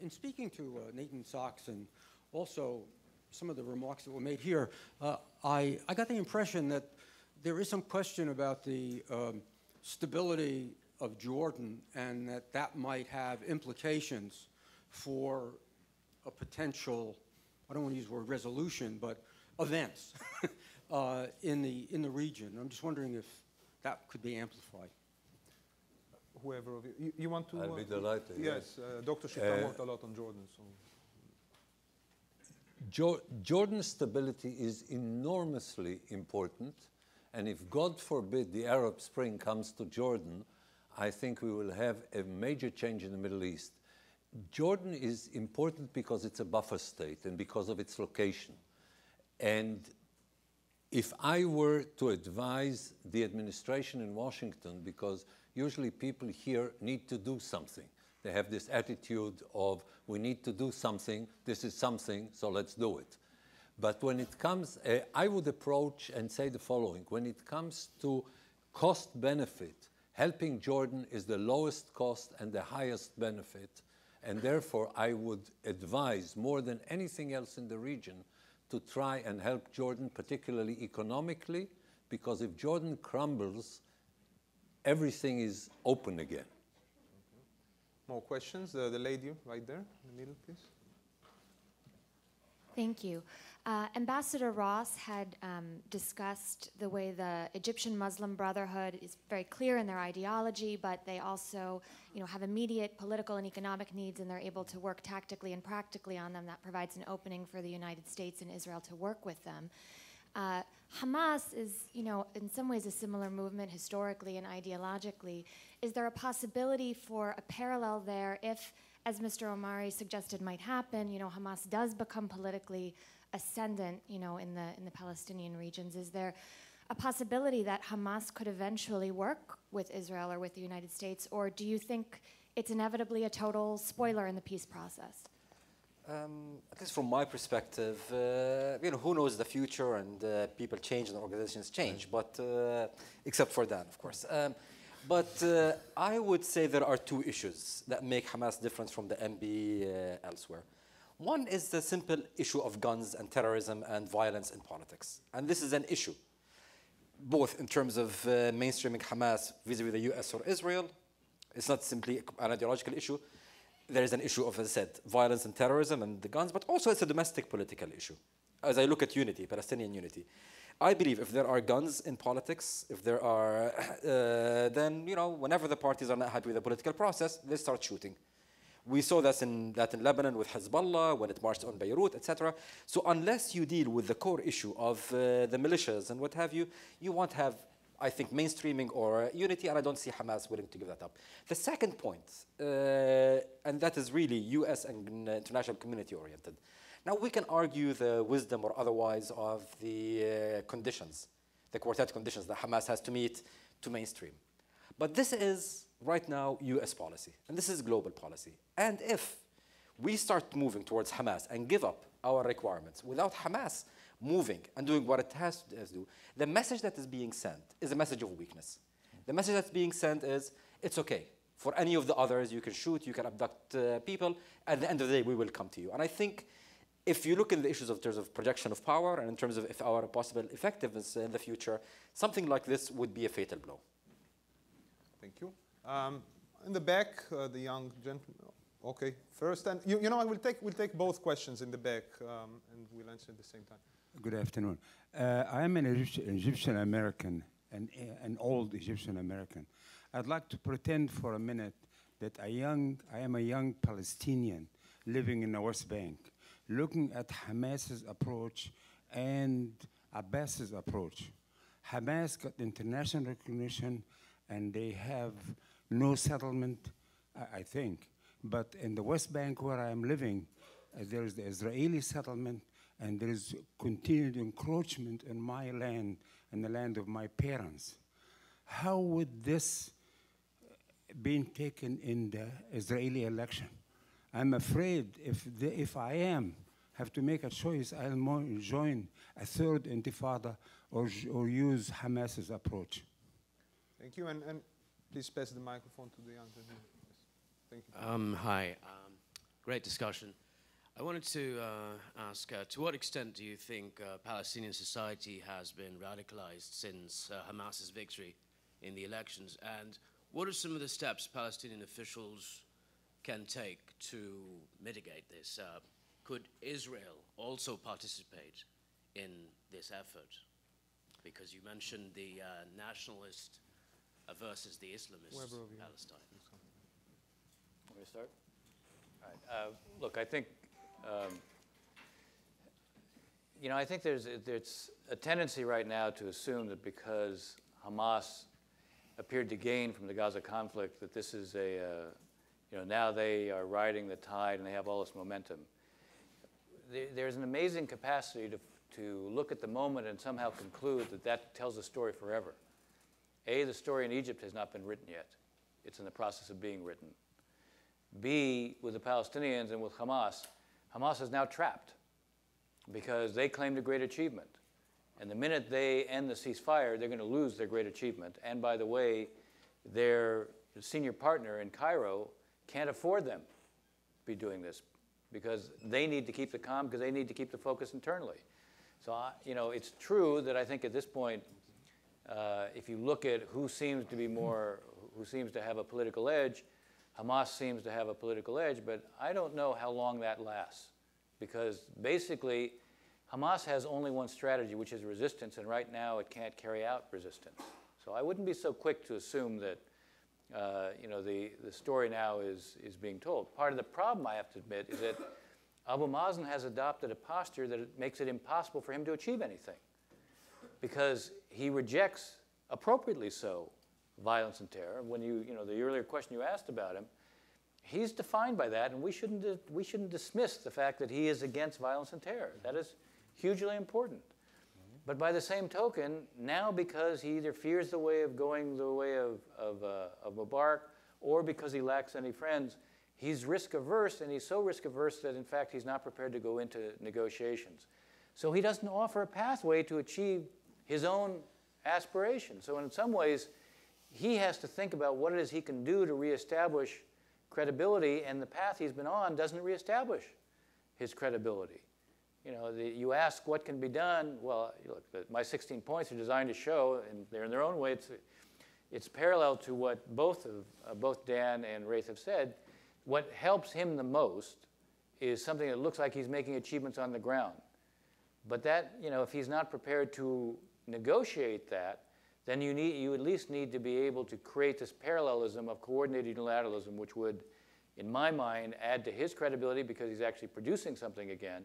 In speaking to Nathan Sachs and also some of the remarks that were made here, I got the impression that there is some question about the stability of Jordan and that might have implications for a potential, I don't want to use the word resolution, but events in the region. I'm just wondering if that could be amplified. Whoever of you want to? I'll be delighted. Yes, Dr. Schueftan worked a lot on Jordan. So. Jordan's stability is enormously important, and if God forbid the Arab Spring comes to Jordan, I think we will have a major change in the Middle East. Jordan is important because it's a buffer state and because of its location. And if I were to advise the administration in Washington, because usually people here need to do something. They have this attitude of, we need to do something, this is something, so let's do it. But when it comes, I would approach and say the following. When it comes to cost benefit, helping Jordan is the lowest cost and the highest benefit. And therefore, I would advise more than anything else in the region to try and help Jordan, particularly economically, because if Jordan crumbles, everything is open again. More questions? The lady right there in the middle, please. Thank you. Ambassador Ross had discussed the way the Egyptian Muslim Brotherhood is very clear in their ideology, but they also, have immediate political and economic needs, and they're able to work tactically and practically on them. That provides an opening for the United States and Israel to work with them. Hamas is, in some ways a similar movement historically and ideologically. Is there a possibility for a parallel there if, as Mr. Omari suggested might happen, Hamas does become politically ascendant, in the Palestinian regions? Is there a possibility that Hamas could eventually work with Israel or with the United States, or do you think it's inevitably a total spoiler in the peace process? At least from my perspective, who knows the future, and people change and organizations change, but except for that, of course. But I would say there are two issues that make Hamas different from the MB elsewhere. One is the simple issue of guns and terrorism and violence in politics. And this is an issue, both in terms of mainstreaming Hamas vis-à-vis the US or Israel. It's not simply an ideological issue. There is an issue of, as I said, violence and terrorism and the guns, but also it's a domestic political issue. As I look at unity, Palestinian unity, I believe if there are guns in politics, if there are, then, whenever the parties are not happy with the political process, they start shooting. We saw that in Lebanon with Hezbollah, when it marched on Beirut, etc. So unless you deal with the core issue of the militias and what have you, you won't have, I think, mainstreaming or unity, and I don't see Hamas willing to give that up. The second point, and that is really US and international community oriented. Now we can argue the wisdom or otherwise of the conditions, the quartet conditions that Hamas has to meet to mainstream. But this is right now US policy, and this is global policy. And if we start moving towards Hamas and give up our requirements without Hamas moving and doing what it has to do, the message that is being sent is a message of weakness. The message that's being sent is, it's okay. For any of the others, you can shoot, you can abduct people. At the end of the day, we will come to you. And I think if you look in the issues in terms of projection of power and in terms of if our possible effectiveness in the future, something like this would be a fatal blow. Thank you. In the back, the young gentleman. Okay, first, and we'll take both questions in the back, and we'll answer at the same time. Good afternoon. I am an Egyptian American, an old Egyptian American. I'd like to pretend for a minute that I am a young Palestinian living in the West Bank, looking at Hamas's approach and Abbas's approach. Hamas got international recognition, and they have no settlement, I think. But in the West Bank where I am living, there is the Israeli settlement, and there is continued encroachment in my land and the land of my parents. How would this be taken in the Israeli election? I'm afraid if I have to make a choice, I'll join a third intifada or use Hamas's approach. Thank you, and please pass the microphone to the young gentleman. Thank you. Hi. Great discussion. I wanted to ask, to what extent do you think Palestinian society has been radicalized since Hamas's victory in the elections? And what are some of the steps Palestinian officials can take to mitigate this? Could Israel also participate in this effort? Because you mentioned the nationalist versus the Islamist Palestine. Want me to start? All right. Look, I think, I think there's a tendency right now to assume that because Hamas appeared to gain from the Gaza conflict, that this is now they are riding the tide and they have all this momentum. There's an amazing capacity to look at the moment and somehow conclude that that tells the story forever. A, the story in Egypt has not been written yet. It's in the process of being written. B, with the Palestinians and with Hamas, Hamas is now trapped because they claimed a great achievement. And the minute they end the ceasefire, they're going to lose their great achievement. And by the way, their senior partner in Cairo can't afford them to be doing this because they need to keep the calm, because they need to keep the focus internally. So, it's true that I think at this point, if you look at who seems to have a political edge, Hamas seems to have a political edge, but I don't know how long that lasts. Because basically, Hamas has only one strategy, which is resistance, and right now it can't carry out resistance. So I wouldn't be so quick to assume that the story now is being told. Part of the problem, I have to admit, is that Abu Mazen has adopted a posture that makes it impossible for him to achieve anything. Because he rejects, appropriately so, violence and terror. When the earlier question you asked about him, he's defined by that, and we shouldn't dismiss the fact that he is against violence and terror. That is hugely important. But by the same token, now because he either fears the way of going the way of Mubarak, or because he lacks any friends, he's risk averse, and he's so risk averse that in fact he's not prepared to go into negotiations. So he doesn't offer a pathway to achieve his own aspirations. So in some ways, he has to think about what it is he can do to reestablish credibility, and the path he's been on doesn't reestablish his credibility. You ask what can be done. Well, look, my 16 points are designed to show, and they're in their own way, it's parallel to what both Dan and Ghaith have said. What helps him the most is something that looks like he's making achievements on the ground. But that, if he's not prepared to negotiate that, then you at least need to be able to create this parallelism of coordinated unilateralism, which would, in my mind, add to his credibility because he's actually producing something again.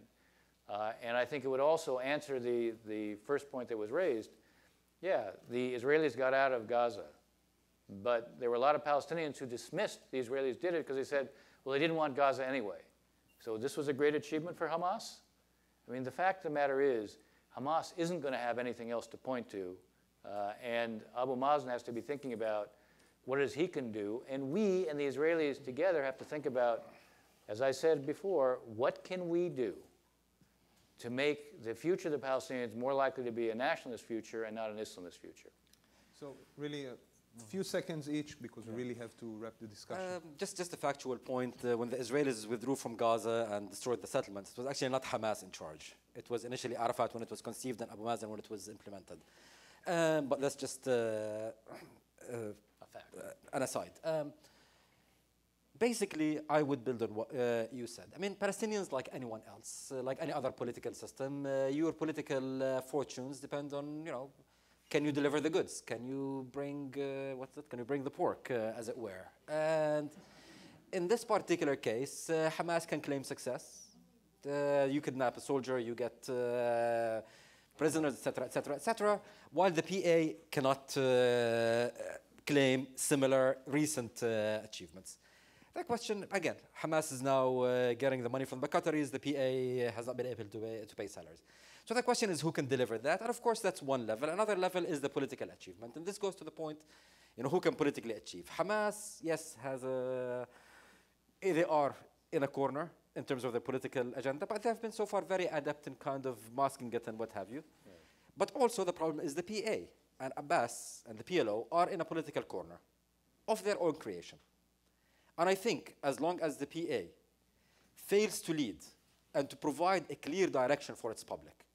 And I think it would also answer the first point that was raised. Yeah, the Israelis got out of Gaza, but there were a lot of Palestinians who dismissed the Israelis did it because they said, well, they didn't want Gaza anyway. So this was a great achievement for Hamas? I mean, the fact of the matter is, Hamas isn't going to have anything else to point to. And Abu Mazen has to be thinking about what it is he can do. And we and the Israelis together have to think about, as I said before, what can we do to make the future of the Palestinians more likely to be a nationalist future and not an Islamist future? So really a few seconds each, because we really have to wrap the discussion. Just a factual point. When the Israelis withdrew from Gaza and destroyed the settlements, it was actually not Hamas in charge. It was initially Arafat when it was conceived and Abu Mazen when it was implemented. But that's just a fact. An aside. Basically, I would build on what you said. I mean, Palestinians, like anyone else, like any other political system, your political fortunes depend on, can you deliver the goods? Can you bring, Can you bring the pork, as it were? And in this particular case, Hamas can claim success. You kidnap a soldier, you get prisoners, etc., while the PA cannot claim similar recent achievements. The question, again, Hamas is now getting the money from the Qataris, the PA has not been able to pay salaries. So the question is who can deliver that? And of course, that's one level. Another level is the political achievement. And this goes to the point, who can politically achieve? Hamas, yes, they are in a corner in terms of their political agenda, but they have been so far very adept in kind of masking it and what have you. Yeah. But also the problem is the PA and Abbas and the PLO are in a political corner of their own creation. And I think as long as the PA fails to lead and to provide a clear direction for its public,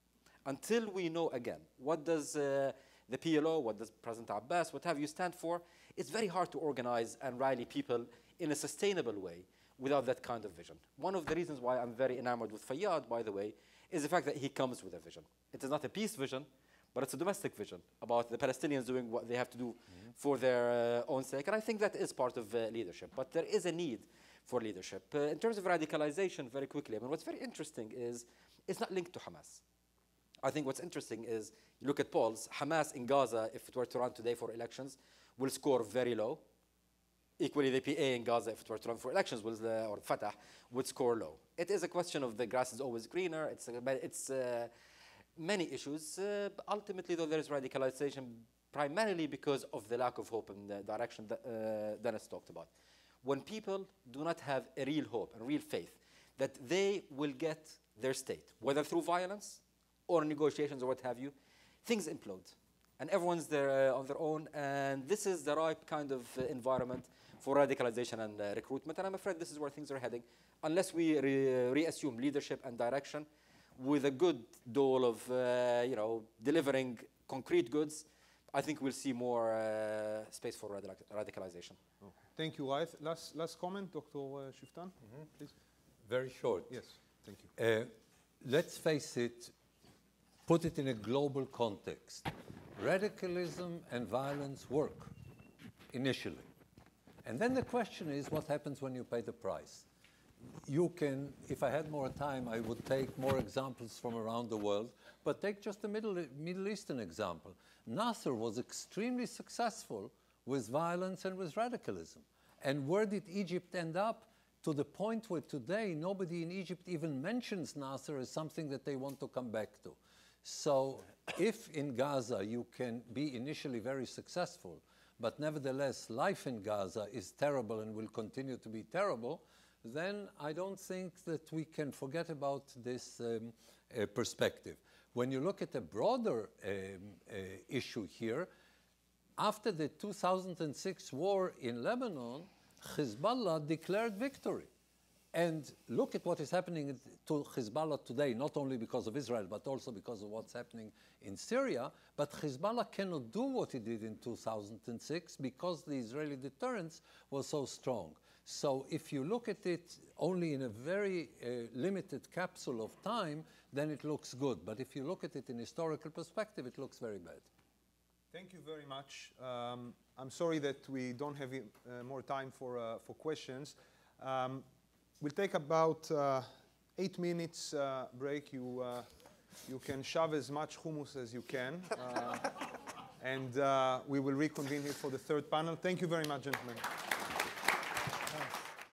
until we know again what does the PLO, what does President Abbas, what have you stand for, it's very hard to organize and rally people in a sustainable way without that kind of vision. One of the reasons why I'm very enamored with Fayyad, by the way, is the fact that he comes with a vision. It is not a peace vision, but it's a domestic vision about the Palestinians doing what they have to do for their own sake. And I think that is part of leadership. But there is a need for leadership. In terms of radicalization, very quickly, I mean, what's very interesting is it's not linked to Hamas. I think what's interesting is you look at polls, Hamas in Gaza, if it were to run today for elections, will score very low. Equally, the PA in Gaza, if it were to run for elections, or Fatah, would score low. It is a question of the grass is always greener. It's many issues. Ultimately, though, there is radicalization primarily because of the lack of hope in the direction that Dennis talked about. When people do not have a real hope and real faith that they will get their state, whether through violence or negotiations or what have you, things implode. And everyone's there on their own. And this is the ripe kind of environment for radicalization and recruitment. And I'm afraid this is where things are heading. Unless we reassume leadership and direction with a good goal of delivering concrete goods, I think we'll see more space for radicalization. Okay. Thank you, Ghaith. Last comment, Dr. Schueftan, please. Very short. Yes, thank you. Let's face it, put it in a global context. Radicalism and violence work initially. And then the question is, what happens when you pay the price? You can, if I had more time, I would take more examples from around the world, but take just the Middle Eastern example. Nasser was extremely successful with violence and with radicalism. And where did Egypt end up? To the point where today nobody in Egypt even mentions Nasser as something that they want to come back to. So if in Gaza you can be initially very successful, but nevertheless life in Gaza is terrible and will continue to be terrible, then I don't think that we can forget about this perspective. When you look at a broader issue here, after the 2006 war in Lebanon, Hezbollah declared victory. And look at what is happening to Hezbollah today, not only because of Israel, but also because of what's happening in Syria. But Hezbollah cannot do what it did in 2006 because the Israeli deterrence was so strong. So if you look at it only in a very limited capsule of time, then it looks good. But if you look at it in historical perspective, it looks very bad. Thank you very much. I'm sorry that we don't have more time for questions. We'll take about 8 minutes break. You can shove as much hummus as you can. And we will reconvene here for the third panel. Thank you very much, gentlemen.